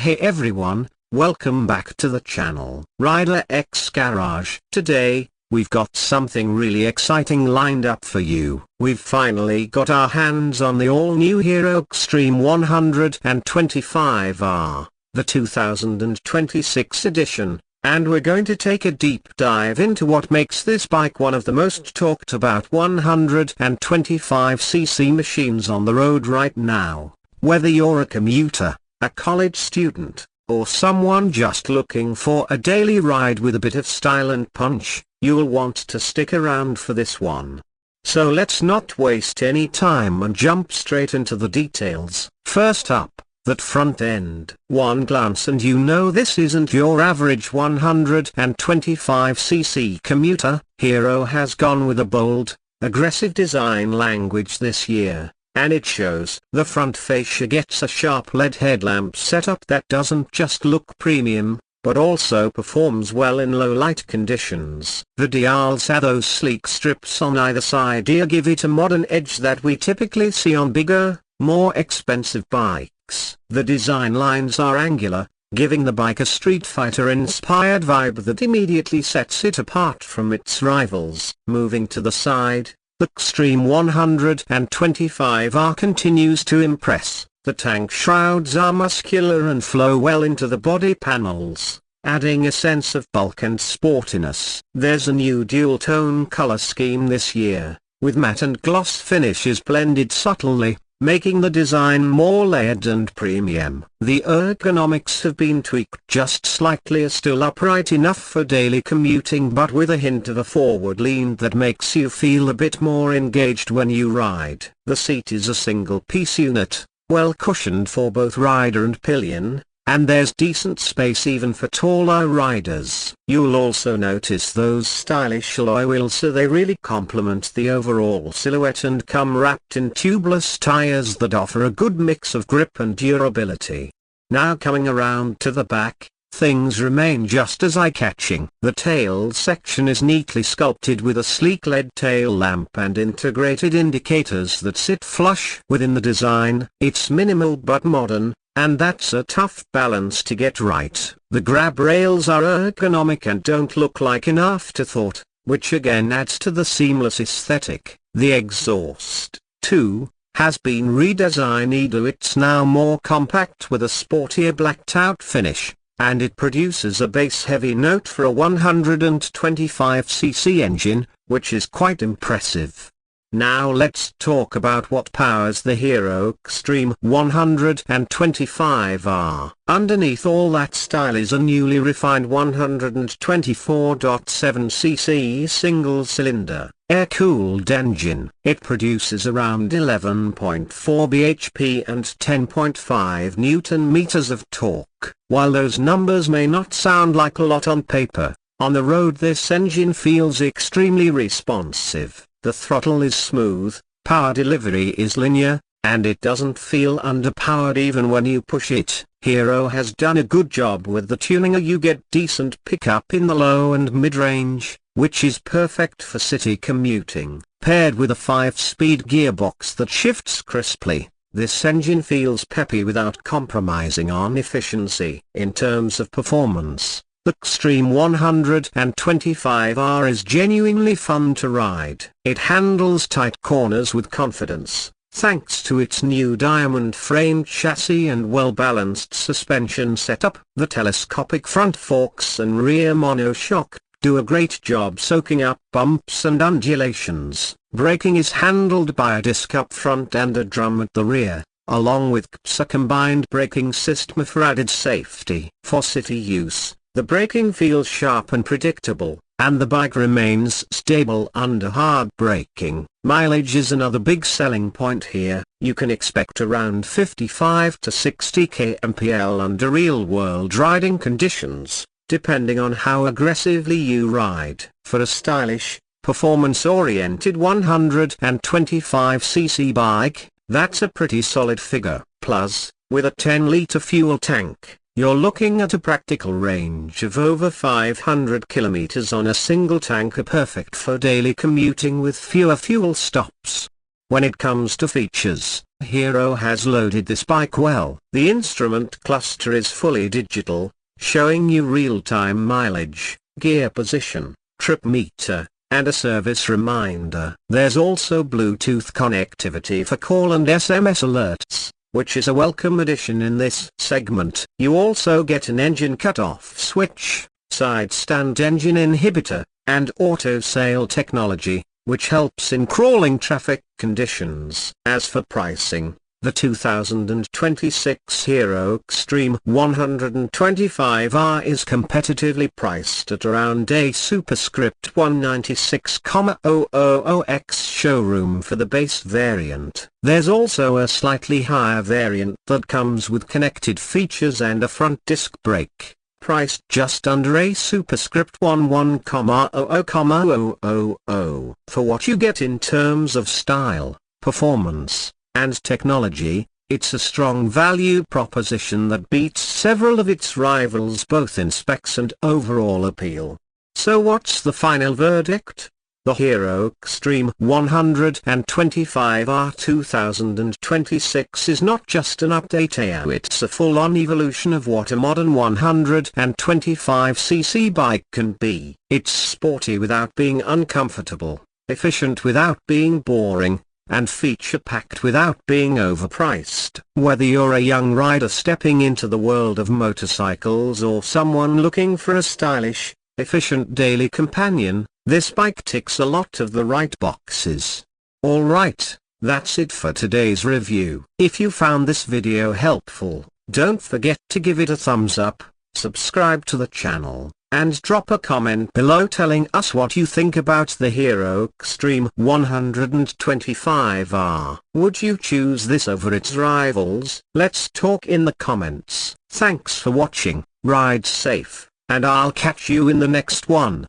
Hey everyone, welcome back to the channel Rider X Garage. Today, we've got something really exciting lined up for you. We've finally got our hands on the all-new Hero Xtreme 125R, the 2026 edition, and we're going to take a deep dive into what makes this bike one of the most talked about 125cc machines on the road right now. Whether you're a commuter, a college student, or someone just looking for a daily ride with a bit of style and punch, you'll want to stick around for this one. So let's not waste any time and jump straight into the details. First up, that front end. One glance and you know this isn't your average 125cc commuter. Hero has gone with a bold, aggressive design language this year. And it shows. The front fascia gets a sharp LED headlamp setup that doesn't just look premium, but also performs well in low light conditions. The dials have those sleek strips on either side here, give it a modern edge that we typically see on bigger, more expensive bikes. The design lines are angular, giving the bike a Street Fighter-inspired vibe that immediately sets it apart from its rivals. Moving to the side, the Xtreme 125R continues to impress. The tank shrouds are muscular and flow well into the body panels, adding a sense of bulk and sportiness. There's a new dual-tone color scheme this year, with matte and gloss finishes blended subtly, making the design more layered and premium. The ergonomics have been tweaked just slightly, still upright enough for daily commuting but with a hint of a forward lean that makes you feel a bit more engaged when you ride. The seat is a single-piece unit, well cushioned for both rider and pillion, and there's decent space even for taller riders. You'll also notice those stylish alloy wheels, so they really complement the overall silhouette and come wrapped in tubeless tires that offer a good mix of grip and durability. Now coming around to the back, things remain just as eye-catching. The tail section is neatly sculpted with a sleek LED tail lamp and integrated indicators that sit flush within the design. It's minimal but modern, and that's a tough balance to get right. The grab rails are ergonomic and don't look like an afterthought, which again adds to the seamless aesthetic. The exhaust, too, has been redesigned. It's now more compact with a sportier blacked-out finish, and it produces a bass-heavy note for a 125cc engine, which is quite impressive. Now let's talk about what powers the Hero Xtreme 125R. Underneath all that style is a newly refined 124.7cc single-cylinder, air-cooled engine. It produces around 11.4 bhp and 10.5 Nm of torque. While those numbers may not sound like a lot on paper, on the road this engine feels extremely responsive. The throttle is smooth, power delivery is linear, and it doesn't feel underpowered even when you push it. Hero has done a good job with the tuning. You get decent pickup in the low and mid-range, which is perfect for city commuting. Paired with a 5-speed gearbox that shifts crisply, this engine feels peppy without compromising on efficiency. In terms of performance, the Xtreme 125R is genuinely fun to ride. It handles tight corners with confidence, thanks to its new diamond-framed chassis and well-balanced suspension setup. The telescopic front forks and rear monoshock do a great job soaking up bumps and undulations. Braking is handled by a disc up front and a drum at the rear, along with a combined braking system for added safety. For city use, the braking feels sharp and predictable, and the bike remains stable under hard braking. Mileage is another big selling point here. You can expect around 55 to 60 kmpl under real-world riding conditions, depending on how aggressively you ride. For a stylish, performance-oriented 125cc bike, that's a pretty solid figure. Plus, with a 10-litre fuel tank, you're looking at a practical range of over 500 kilometers on a single tanker, perfect for daily commuting with fewer fuel stops. When it comes to features, Hero has loaded this bike well. The instrument cluster is fully digital, showing you real-time mileage, gear position, trip meter, and a service reminder. There's also Bluetooth connectivity for call and SMS alerts, which is a welcome addition in this segment. You also get an engine cut-off switch, side stand engine inhibitor, and auto sail technology, which helps in crawling traffic conditions. As for pricing, the 2026 Hero Xtreme 125R is competitively priced at around a superscript 196,000X showroom for the base variant. There's also a slightly higher variant that comes with connected features and a front disc brake, priced just under a superscript 11,000,000. For what you get in terms of style, performance, and technology, it's a strong value proposition that beats several of its rivals both in specs and overall appeal. So what's the final verdict? The Hero Xtreme 125R 2026 is not just an update, it's a full-on evolution of what a modern 125cc bike can be. It's sporty without being uncomfortable, efficient without being boring, and feature-packed without being overpriced. Whether you're a young rider stepping into the world of motorcycles or someone looking for a stylish, efficient daily companion, this bike ticks a lot of the right boxes. Alright, that's it for today's review. If you found this video helpful, don't forget to give it a thumbs up, subscribe to the channel, and drop a comment below telling us what you think about the Hero Xtreme 125R. Would you choose this over its rivals? Let's talk in the comments. Thanks for watching, ride safe, and I'll catch you in the next one.